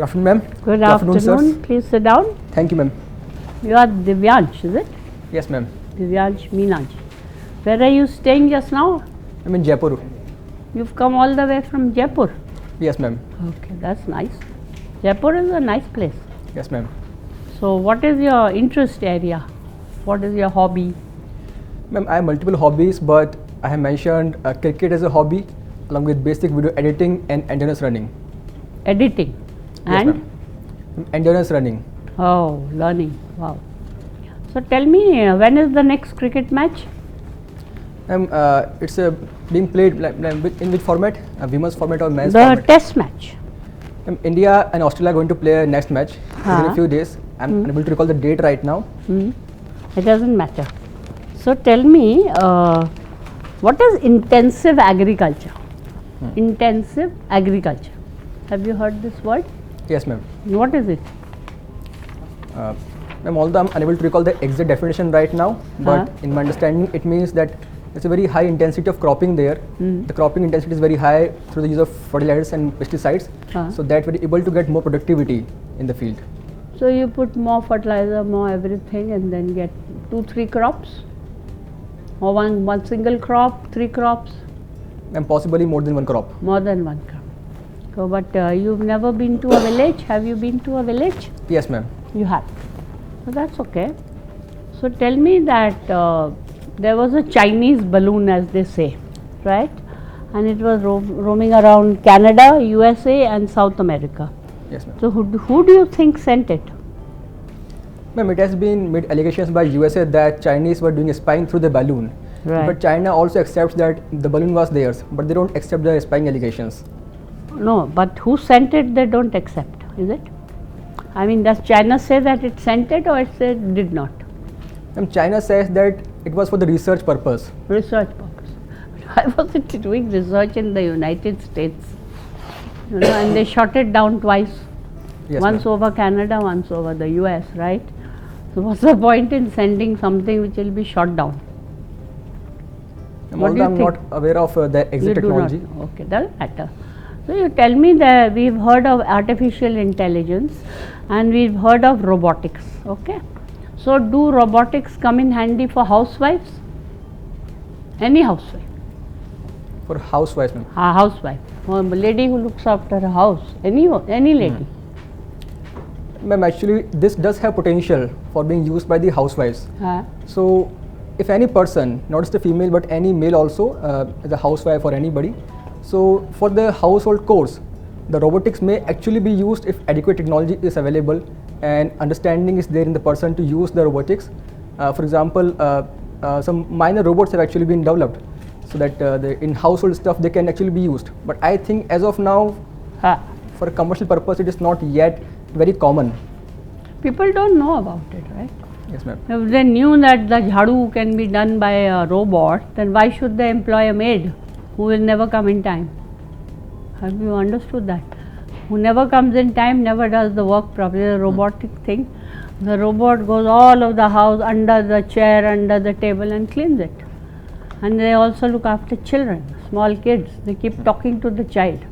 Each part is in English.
Good afternoon, ma'am. Good afternoon. Sirs. Please sit down. Thank you, ma'am. You are Divyansh, is it? Yes, ma'am. Divyansh MEENA. Where are you staying just now? I'm in Jaipur. You've come all the way from Jaipur. Yes, ma'am. Okay, that's nice. Jaipur is a nice place. Yes, ma'am. So, what is your interest area? What is your hobby? Ma'am, I have multiple hobbies, but I have mentioned cricket as a hobby, along with basic video editing and endurance running. Editing. Yes, And? ma'am. Endurance running. Oh, learning. Wow. So, tell me, when is the next cricket match? Ma'am, it's being played in which format? Women's format or men's The format? test match. India and Australia are going to play a next match within a few days. I'm unable to recall the date right now. It doesn't matter. So tell me, what is intensive agriculture? Intensive agriculture. Have you heard this word? Yes, ma'am. What is it? Ma'am, although I'm unable to recall the exact definition right now, but in my understanding, it means that it's a very high intensity of cropping there. The cropping intensity is very high through the use of fertilizers and pesticides, so that we're able to get more productivity in the field. So you put more fertilizer, more everything, and then get 2-3 crops, or one single crop, 3 crops. And possibly more than one crop. More than one crop. So, but you've never been to a village. Have you been to a village? Yes, ma'am. You have. So that's okay. So tell me that there was a Chinese balloon, as they say, right? And it was roaming around Canada, USA and South America. Yes, ma'am. So who do you think sent it? Ma'am, it has been made allegations by USA that Chinese were doing spying through the balloon. Right. But China also accepts that the balloon was theirs, but they don't accept the spying allegations. No, but who sent it, they don't accept, is it? I mean, does China say that it sent it, or it said it did not? China says that it was for the research purpose. Research purpose. Why was it doing research in the United States? You know, and they shot it down twice. Yes, Once over Canada, once over the US, right? So what's the point in sending something which will be shot down? What do you I'm think? not aware of the You exact do technology. not. Okay, doesn't matter. So you tell me that we've heard of artificial intelligence and we've heard of robotics, okay? So do robotics come in handy for housewives? Any housewife? For housewives, ma'am. A housewife, or a lady who looks after a house, any lady. Ma'am, actually, this does have potential for being used by the housewives. So, if any person, not just a female but any male also, as a housewife or anybody, so for the household chores, the robotics may actually be used if adequate technology is available and understanding is there in the person to use the robotics. For example, some minor robots have actually been developed so that in household stuff they can actually be used. But I think as of now, for a commercial purpose, it is not yet very common. People don't know about it, right? Yes, ma'am. If they knew that the jhadu can be done by a robot, then why should they employ a maid who will never come in time? Have you understood that? Who never comes in time, never does the work properly. The robotic thing, the robot goes all over the house, under the chair, under the table, and cleans it. And they also look after children, small kids. They keep talking to the child.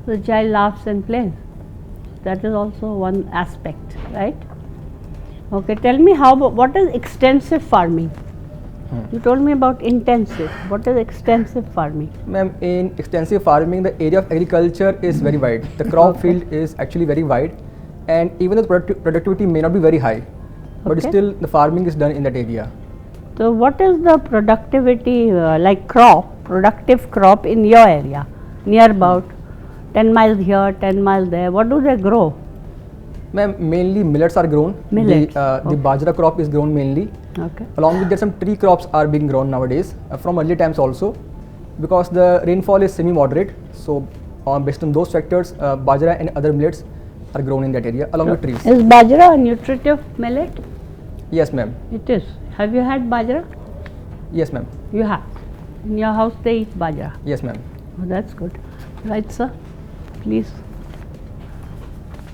The child laughs and plays. That is also one aspect, right? Okay, tell me what is extensive farming? You told me about intensive. What is extensive farming? Ma'am, in extensive farming, the area of agriculture is very wide. The crop field is actually very wide, and even the productivity may not be very high, but still the farming is done in that area. So, what is the productivity productive crop in your area? Near about 10 miles here, 10 miles there. What do they grow? Ma'am, mainly millets are grown. Millets. The bajra crop is grown mainly. Okay. Along with that, some tree crops are being grown nowadays from early times also, because the rainfall is semi-moderate. So, based on those factors, bajra and other millets are grown in that area along with trees. Is bajra a nutritive millet? Yes, ma'am. It is. Have you had bajra? Yes, ma'am. You have. In your house they eat bajra. Yes, ma'am. Oh, that's good. Right, sir? Please.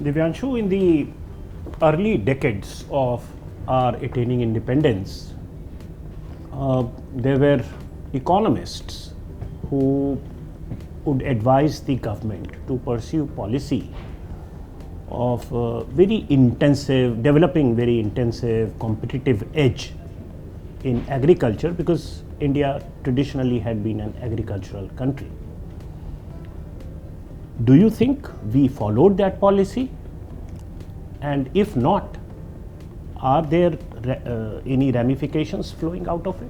Divyanshu, in the early decades of our attaining independence, there were economists who would advise the government to pursue policy of developing very intensive competitive edge in agriculture, because India traditionally had been an agricultural country. Do you think we followed that policy? And if not, are there any ramifications flowing out of it?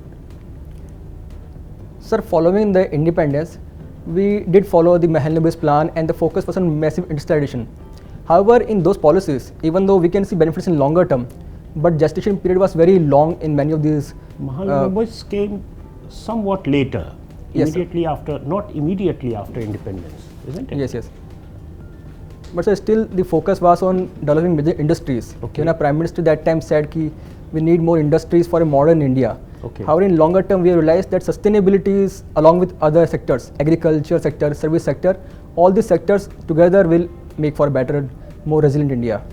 Sir, following the independence, we did follow the Mahalanobis plan and the focus was on massive industrialization. However, in those policies, even though we can see benefits in longer term, but gestation period was very long in many of these. Mahalanobis came somewhat later, yes, not immediately after independence, isn't it? Yes, yes. But sir, still the focus was on developing major industries. Okay. When our Prime Minister that time said that we need more industries for a modern India. Okay. However, in longer term, we realized that sustainability is, along with other sectors, agriculture sector, service sector, all these sectors together will make for a better, more resilient India.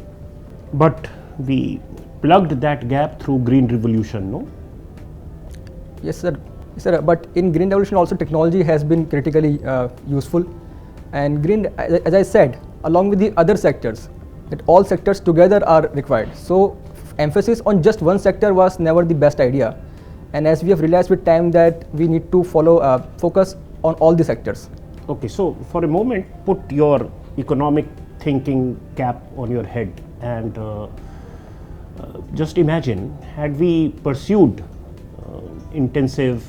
But we plugged that gap through Green Revolution, no? Yes, sir. Yes, sir. But in Green Revolution also technology has been critically useful. And green, as I said, along with the other sectors, that all sectors together are required. So emphasis on just one sector was never the best idea. And as we have realized with time that we need to focus on all the sectors. Okay, so for a moment, put your economic thinking cap on your head and just imagine, had we pursued intensive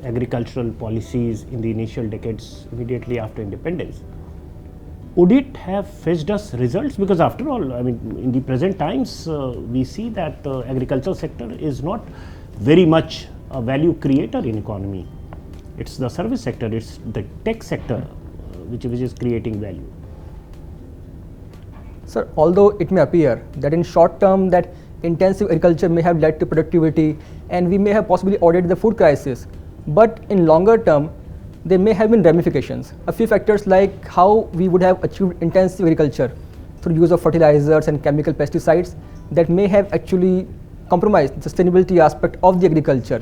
agricultural policies in the initial decades immediately after independence, would it have fetched us results? Because after all, I mean, in the present times, we see that the agricultural sector is not very much a value creator in economy. It's the service sector, it's the tech sector which is creating value. Sir, although it may appear that in short term that intensive agriculture may have led to productivity and we may have possibly avoided the food crisis, but in longer term there may have been ramifications. A few factors like how we would have achieved intensive agriculture through use of fertilizers and chemical pesticides that may have actually compromised the sustainability aspect of the agriculture.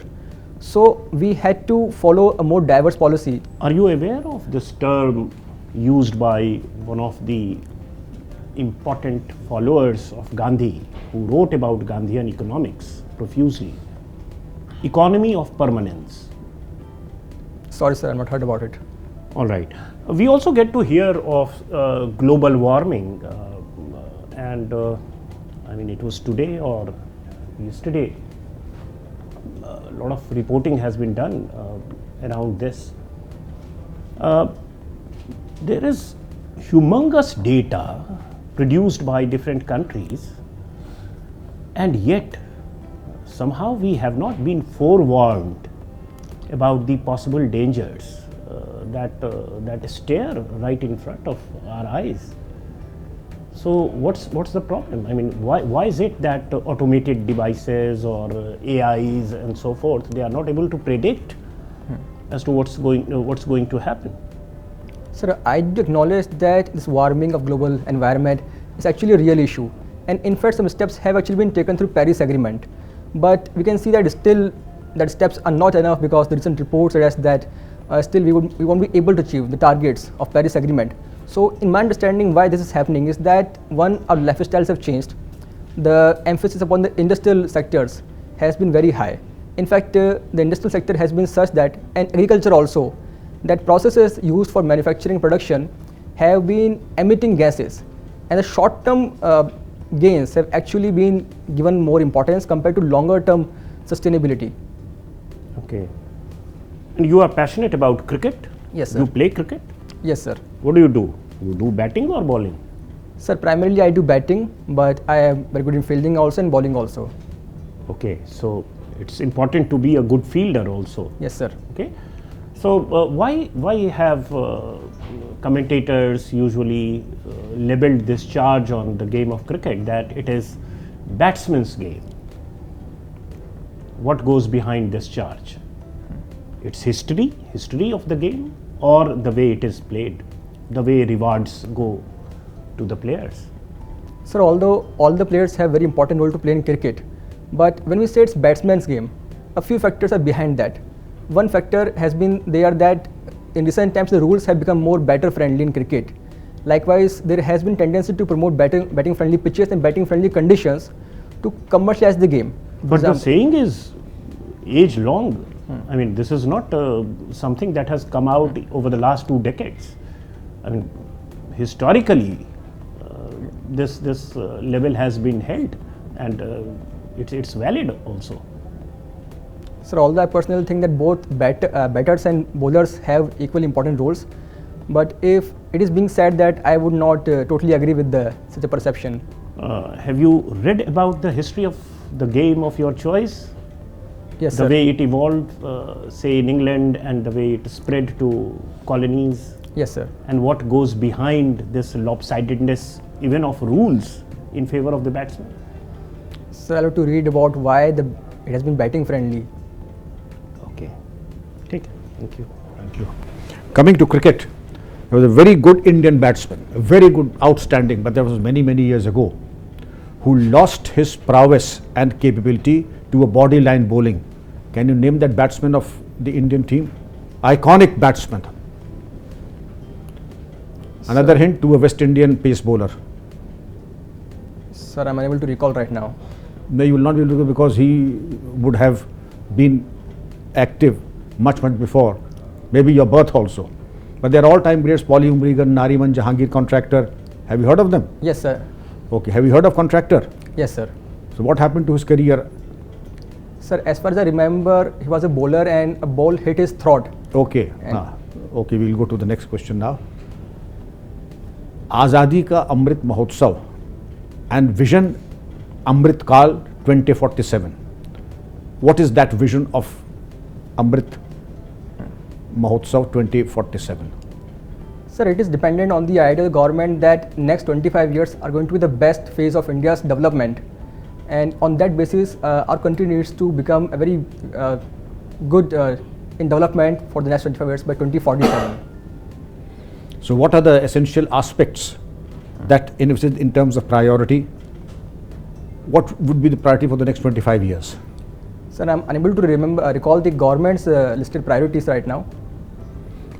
So we had to follow a more diverse policy. Are you aware of this term used by one of the important followers of Gandhi, who wrote about Gandhian economics profusely? Economy of permanence. Sorry sir, I've not heard about it. All right. We also get to hear of global warming and I mean, it was today or yesterday, a lot of reporting has been done around this. There is humongous data produced by different countries, and yet somehow we have not been forewarned about the possible dangers that stare right in front of our eyes. So what's the problem? I mean, why is it that automated devices or AIs and so forth, they are not able to predict as to what's going to happen? Sir, I do acknowledge that this warming of global environment is actually a real issue, and in fact some steps have actually been taken through Paris Agreement, but we can see that still that steps are not enough because the recent reports suggest that still we won't be able to achieve the targets of Paris Agreement. So in my understanding why this is happening is that one, our lifestyles have changed. The emphasis upon the industrial sectors has been very high. In fact, the industrial sector has been such that, and agriculture also, that processes used for manufacturing production have been emitting gases, and the short-term gains have actually been given more importance compared to longer-term sustainability. Okay. And you are passionate about cricket? Yes, sir. You play cricket? Yes, sir. What do? You do batting or bowling? Sir, primarily I do batting, but I am very good in fielding also and bowling also. Okay, so it's important to be a good fielder also. Yes, sir. Okay, so why have commentators usually labeled this charge on the game of cricket that it is batsman's game? What goes behind this charge? It's history of the game, or the way it is played, the way rewards go to the players? Sir, although all the players have very important role to play in cricket, but when we say it's batsman's game, a few factors are behind that. One factor has been there that in recent times the rules have become more batter friendly in cricket, Likewise, there has been tendency to promote betting friendly pitches and betting friendly conditions to commercialize the game. But the saying is age long. I mean, this is not something that has come out over the last 2 decades. I mean, historically, this level has been held, and it's valid also. Sir, although I personally think that both batters and bowlers have equally important roles, but if it is being said that, I would not totally agree with such a perception. Have you read about the history of the game of your choice? Yes, the sir. way it evolved, say in England, and the way it spread to colonies? Yes, sir. And what goes behind this lopsidedness even of rules in favor of the batsman? So I'll have to read about why it has been batting friendly. Okay. Take it. Thank you. Thank you. Coming to cricket, there was a very good Indian batsman, a very good, outstanding, but that was many, many years ago, who lost his prowess and capability to a body line bowling. Can you name that batsman of the Indian team? Iconic batsman. Another hint, to a West Indian pace bowler. Sir, I'm unable to recall right now. No, you will not be able to, because he would have been active much before, maybe your birth also. But they are all-time greats: Paulie Umbrigan, Nariman, Jahangir Contractor. Have you heard of them? Yes, sir. Okay. Have you heard of Contractor? Yes, sir. So what happened to his career? Sir, as far as I remember, he was a bowler and a ball hit his throat. Okay. Okay, we'll go to the next question now. आज़ादी का Amrit Mahotsav and Vision Amrit Kal 2047. What is that vision of Amrit Mahotsav 2047? Sir, it is dependent on the idea of the government that next 25 years are going to be the best phase of India's development, and on that basis our country needs to become a very good in development for the next 25 years by 2047. So what are the essential aspects that in terms of priority, what would be the priority for the next 25 years? Sir, I'm unable to recall the government's listed priorities right now.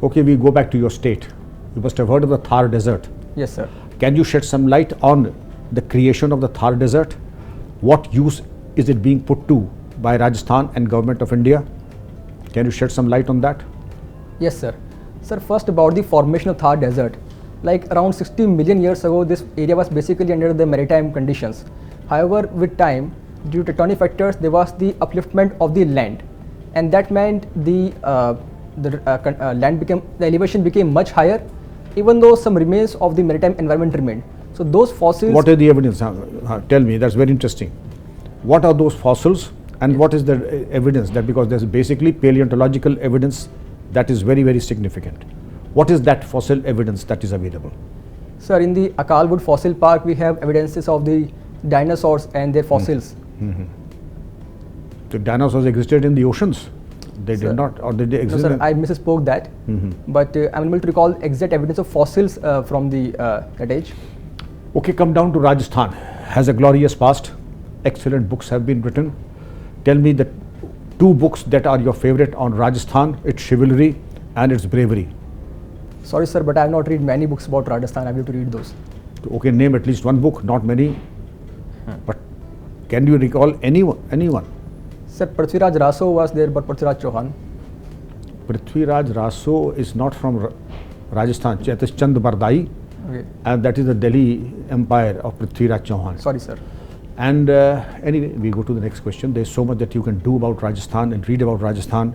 Okay, we go back to your state. You must have heard of the Thar Desert. Yes, sir. Can you shed some light on the creation of the Thar Desert? What use is it being put to by Rajasthan and Government of India? Can you shed some light on that? Yes, sir. Sir, first about the formation of Thar Desert. Like around 60 million years ago, this area was basically under the maritime conditions. However, with time, due to tectonic factors, there was the upliftment of the land, and that meant the elevation became much higher, even though some remains of the maritime environment remained. So those fossils. What are the evidence? Tell me. That's very interesting. What are those fossils, and what is the evidence? That because there's basically paleontological evidence that is very, very significant. What is that fossil evidence that is available? Sir, in the Akalwood Fossil Park, we have evidences of the dinosaurs and their fossils. The dinosaurs existed in the oceans? They Sir, did not, or did they exist? No, sir, I misspoke that. But I'm able to recall exact evidence of fossils from that age. Okay, come down to Rajasthan. Has a glorious past. Excellent books have been written. Tell me the 2 books that are your favorite on Rajasthan, its chivalry and its bravery. Sorry, sir, but I have not read many books about Rajasthan. I have to read those. Okay, name at least 1 book, not many. But can you recall anyone? Sir, Prithviraj Raso was there, but Prithviraj Chauhan. Prithviraj Raso is not from Rajasthan. It is Chand Bardai, Okay. and that is the Delhi Empire of Prithviraj Chauhan. Sorry, sir. And anyway, we go to the next question. There is so much that you can do about Rajasthan and read about Rajasthan,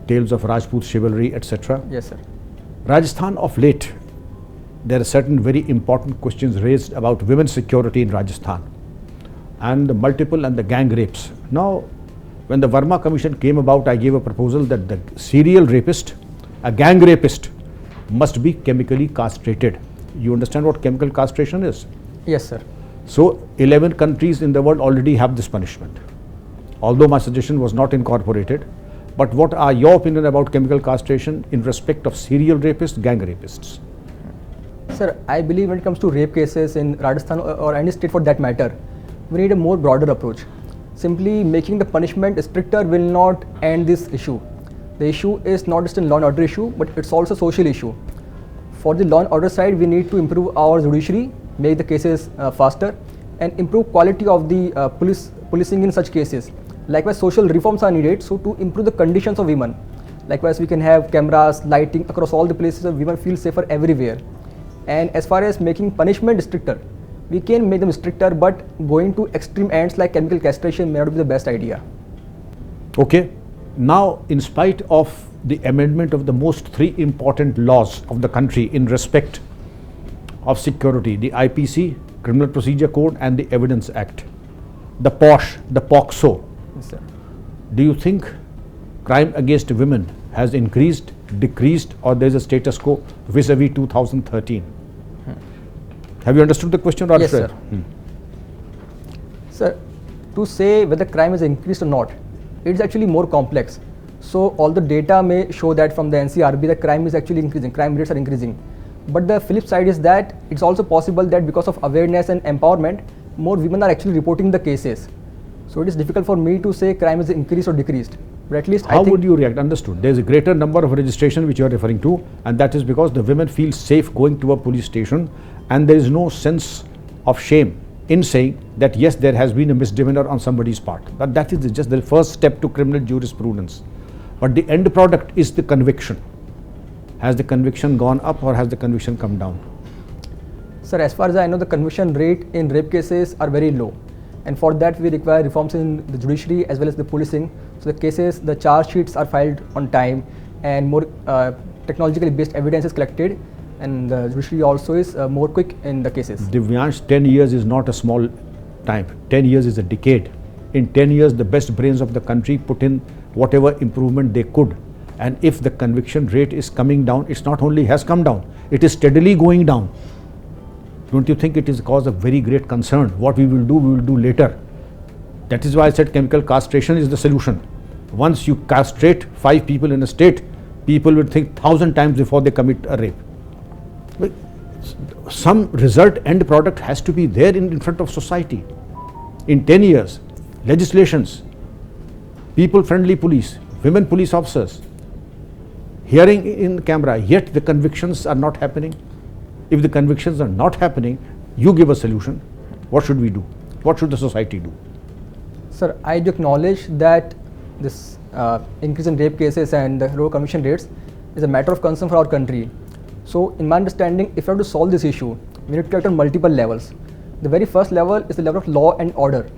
tales of Rajput chivalry, etc. Yes, sir. Rajasthan of late, there are certain very important questions raised about women's security in Rajasthan and the multiple and the gang rapes. Now, when the Verma Commission came about, I gave a proposal that the serial rapist, a gang rapist, must be chemically castrated. You understand what chemical castration is? Yes, sir. So, 11 countries in the world already have this punishment, although my suggestion was not incorporated. But what are your opinion about chemical castration in respect of serial rapists, gang rapists? Sir, I believe when it comes to rape cases in Rajasthan or any state for that matter, we need a more broader approach. Simply making the punishment stricter will not end this issue. The issue is not just a law and order issue, but it's also a social issue. For the law and order side, we need to improve our judiciary, make the cases faster, and improve quality of the policing in such cases. Likewise, social reforms are needed, so to improve the conditions of women. Likewise, we can have cameras, lighting across all the places, so women feel safer everywhere. And as far as making punishment stricter, we can make them stricter, but going to extreme ends like chemical castration may not be the best idea. Okay. Now, in spite of the amendment of the most three important laws of the country in respect of security, the IPC, Criminal Procedure Code, and the Evidence Act, the POSH, the POCSO, Yes, sir. do you think crime against women has increased, decreased, or there is a status quo vis-a-vis 2013? Have you understood the question? Or Yes, sir. Sir, to say whether crime has increased or not, it's actually more complex. So all the data may show that from the NCRB that crime is actually increasing, crime rates are increasing. But the flip side is that it's also possible that because of awareness and empowerment, more women are actually reporting the cases. So it is difficult for me to say crime has increased or decreased. But at least how would you react? Understood. There is a greater number of registration which you are referring to, and that is because the women feel safe going to a police station, and there is no sense of shame in saying that yes, there has been a misdemeanor on somebody's part. But that is just the first step to criminal jurisprudence. But the end product is the conviction. Has the conviction gone up or has the conviction come down? Sir, as far as I know, the conviction rate in rape cases are very low. And for that, we require reforms in the judiciary as well as the policing. So the cases, the charge sheets are filed on time, and more technologically based evidence is collected, and the judiciary also is more quick in the cases. Divyansh, 10 years is not a small time. 10 years is a decade. In 10 years, the best brains of the country put in whatever improvement they could. And if the conviction rate is coming down, it's not only has come down, it is steadily going down. Don't you think it is a cause of very great concern? What we will do later. That is why I said chemical castration is the solution. Once you castrate 5 people in a state, people will think 1,000 times before they commit a rape. But some result, end product has to be there in front of society. In 10 years, legislations, people-friendly police, women police officers, hearing in camera, yet the convictions are not happening. If the convictions are not happening, you give a solution. What should we do? What should the society do? Sir, I do acknowledge that this increase in rape cases and the low conviction rates is a matter of concern for our country. So in my understanding, if we have to solve this issue, we need to act on multiple levels. The very first level is the level of law and order.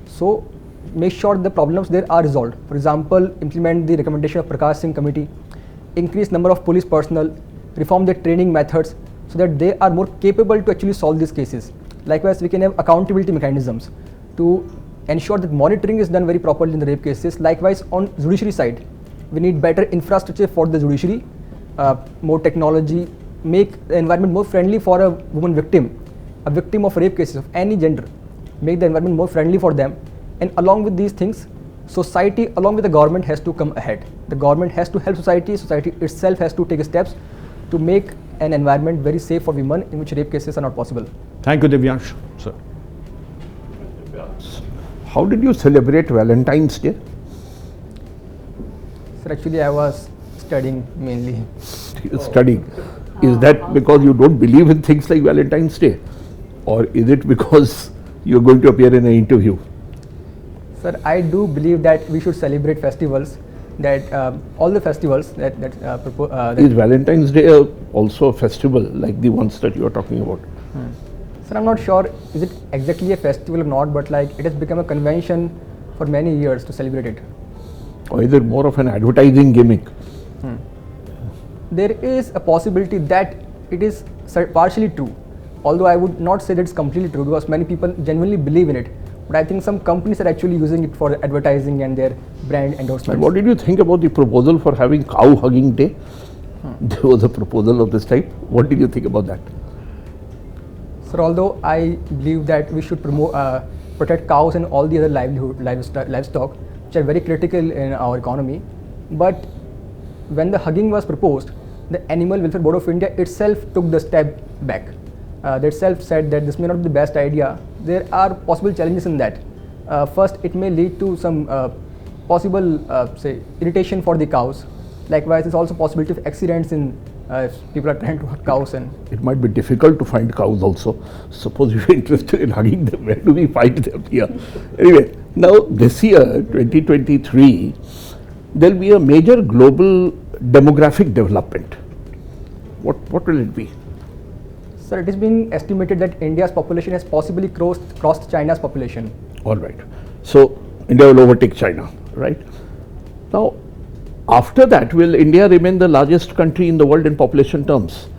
So make sure the problems there are resolved. For example, implement the recommendation of Prakash Singh committee, increase number of police personnel, reform their training methods so that they are more capable to actually solve these cases. Likewise, we can have accountability mechanisms to ensure that monitoring is done very properly in the rape cases. Likewise, on judiciary side, we need better infrastructure for the judiciary, more technology, make the environment more friendly for a woman victim, a victim of rape cases of any gender, make the environment more friendly for them. And along with these things, society along with the government has to come ahead. The government has to help society, society itself has to take steps to make an environment very safe for women in which rape cases are not possible. Thank you, Divyansh. Sir. How did you celebrate Valentine's Day? Sir, actually I was studying mainly. Studying. Is that because you don't believe in things like Valentine's Day? Or is it because you're going to appear in an interview? Sir, I do believe that we should celebrate festivals, that all the festivals is Valentine's Day also a festival like the ones that you are talking about? Sir, I'm not sure is it exactly a festival or not, but like it has become a convention for many years to celebrate it. Or is it more of an advertising gimmick? There is a possibility that it is partially true, although I would not say that it's completely true because many people genuinely believe in it. But I think some companies are actually using it for advertising and their brand endorsements. And what did you think about the proposal for having cow hugging day? There was a proposal of this type. What did you think about that? Sir, although I believe that we should protect cows and all the other livestock, which are very critical in our economy, but when the hugging was proposed, the Animal Welfare Board of India itself took the step back. They itself said that this may not be the best idea. There are possible challenges in that. First, it may lead to some possible, say, irritation for the cows. Likewise, there's also possibility of accidents in if people are trying to hug cows. And it might be difficult to find cows also. Suppose you're interested in hugging them, where do we find them here? Anyway, now this year, 2023, there will be a major global demographic development. What will it be? Sir, it is being estimated that India's population has possibly crossed China's population. All right. So India will overtake China, right? Now, after that, will India remain the largest country in the world in population terms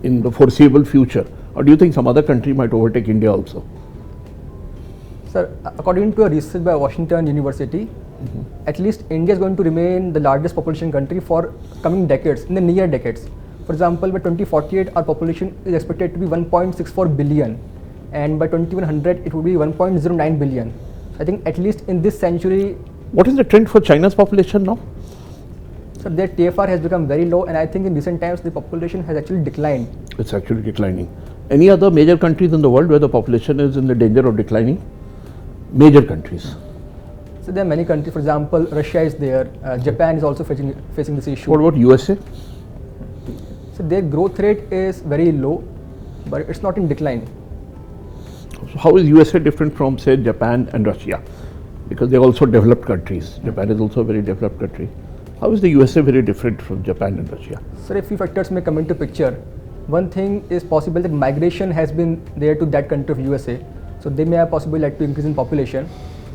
in the foreseeable future? Or do you think some other country might overtake India also? Sir, according to a research by Washington University, at least India is going to remain the largest population country for coming decades, in the near decades. For example, by 2048, our population is expected to be 1.64 billion, and by 2100, it will be 1.09 billion. I think at least in this century. What is the trend for China's population now? So their TFR has become very low, and I think in recent times the population has actually declined. It's actually declining. Any other major countries in the world where the population is in the danger of declining? Major countries. So there are many countries. For example, Russia is there. Japan is also facing this issue. What about USA? So their growth rate is very low, but it's not in decline. So how is USA different from, say, Japan and Russia? Because they're also developed countries. Japan is also a very developed country. How is the USA very different from Japan and Russia? Sir, a few factors may come into picture. One thing is possible that migration has been there to that country of USA. So they may have possibly led to increase in population,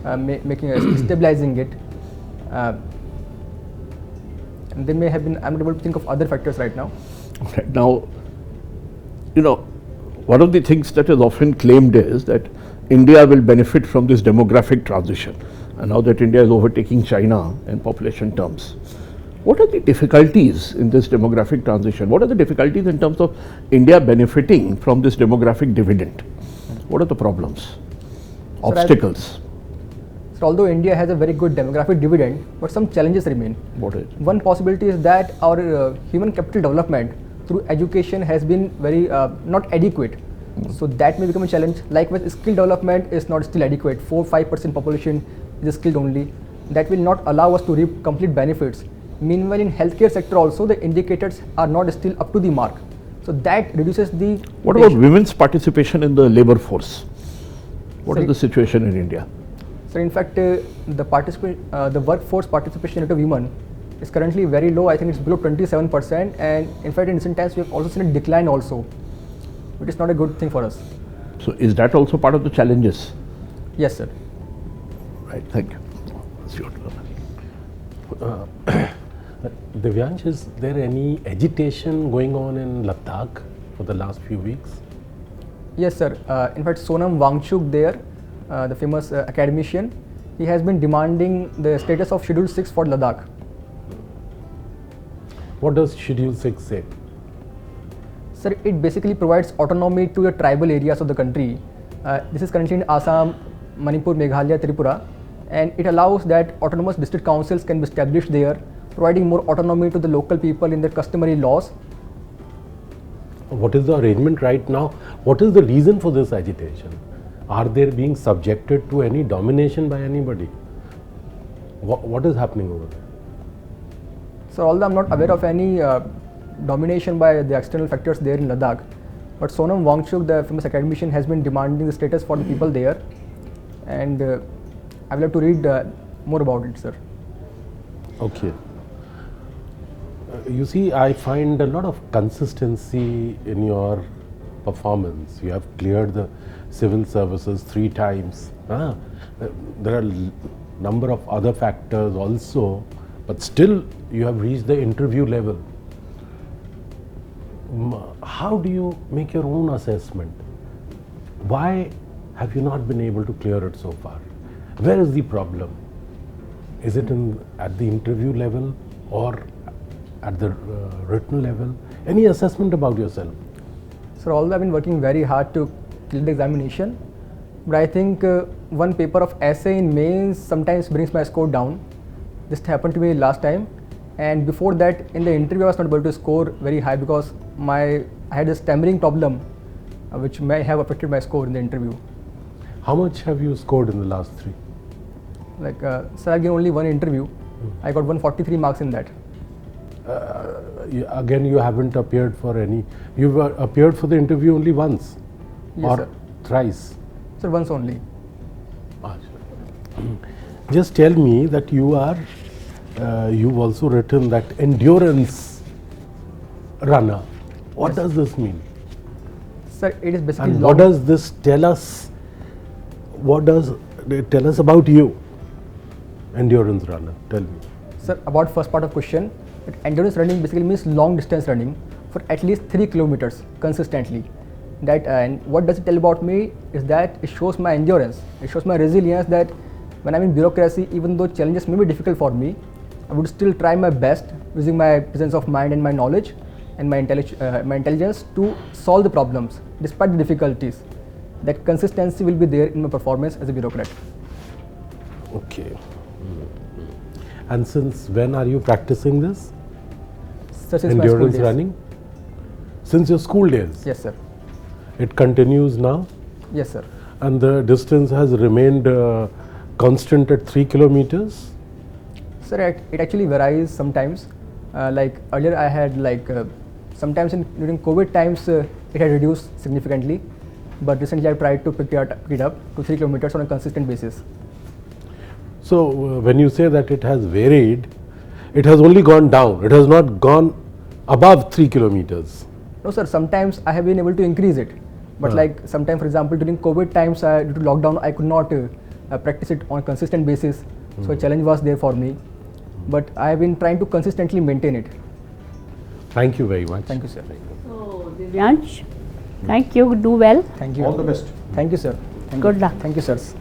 stabilizing it. And they may have been, I'm not able to think of other factors right now. Okay. Now, you know, one of the things that is often claimed is that India will benefit from this demographic transition. And now that India is overtaking China in population terms, what are the difficulties in this demographic transition? What are the difficulties in terms of India benefiting from this demographic dividend? What are the problems, obstacles? So although India has a very good demographic dividend, but some challenges remain. What is? One possibility is that our human capital development through education has been very not adequate. So that may become a challenge. Likewise, skill development is not still adequate. 4-5% population is skilled only. That will not allow us to reap complete benefits. Meanwhile, in healthcare sector also, the indicators are not still up to the mark. So that reduces the. What about women's participation in the labor force? What is the situation in India? So in fact, the workforce participation rate of women is currently very low. I think it's below 27%, and in fact, in recent times we have also seen a decline also, which is not a good thing for us. So is that also part of the challenges? Yes, sir. Right. Thank you. Divyansh, is there any agitation going on in Ladakh for the last few weeks? Yes, sir. In fact, Sonam Wangchuk there, the famous academician, he has been demanding the status of Schedule 6 for Ladakh. What does Schedule 6 say? Sir, it basically provides autonomy to the tribal areas of the country. This is currently in Assam, Manipur, Meghalaya, Tripura, and it allows that autonomous district councils can be established there, providing more autonomy to the local people in their customary laws. What is the arrangement right now? What is the reason for this agitation? Are they being subjected to any domination by anybody? What is happening over there? So although I'm not aware of any domination by the external factors there in Ladakh, but Sonam Wangchuk, the famous academician, has been demanding the status for the people there, and I will have to read more about it, sir. Okay. You see, I find a lot of consistency in your performance. You have cleared the civil services 3 times. There are number of other factors also, but still you have reached the interview level. How do you make your own assessment? Why have you not been able to clear it so far? Where is the problem? Is it at the interview level or at the written level? Any assessment about yourself? So although I've been working very hard to clear the examination, but I think one paper of essay in mains sometimes brings my score down. This happened to me last time, and before that in the interview I was not able to score very high because I had a stammering problem which may have affected my score in the interview. How much have you scored in the last 3? Like, sir, I've given only one interview. I got 143 marks in that. Again, you haven't appeared for any. You've appeared for the interview only once, Yes, or sir. thrice. Sir, once only. Just tell me that you are. You've also written that endurance runner. What Yes. does this mean? Sir, it is basically And what does this tell us? What does it tell us about you? Endurance runner. Tell me. Sir, about first part of question, that endurance running basically means long distance running for at least 3 kilometers consistently. That and what does it tell about me is that it shows my endurance, it shows my resilience, that when I'm in bureaucracy, even though challenges may be difficult for me, I would still try my best using my presence of mind and my knowledge and my intelligence to solve the problems despite the difficulties. That consistency will be there in my performance as a bureaucrat. Okay. And since when are you practicing this? Sir, since my school Endurance days. running? Since your school days? Yes, sir. It continues now? Yes, sir. And the distance has remained constant at 3 kilometers? Sir, it actually varies sometimes. Like earlier I had sometimes during COVID times it had reduced significantly, but recently I tried to pick it up to 3 kilometers on a consistent basis. So when you say that it has varied, it has only gone down, it has not gone above 3 kilometers. No, sir, sometimes I have been able to increase it, but like sometimes, for example, during COVID times due to lockdown I could not practice it on a consistent basis, so a challenge was there for me, but I have been trying to consistently maintain it. Thank you very much. Thank you, sir. So, Divyansh, thank you. Do well. Thank you. All the best. Thank you, sir. Thank Good you. luck. Thank you, sirs.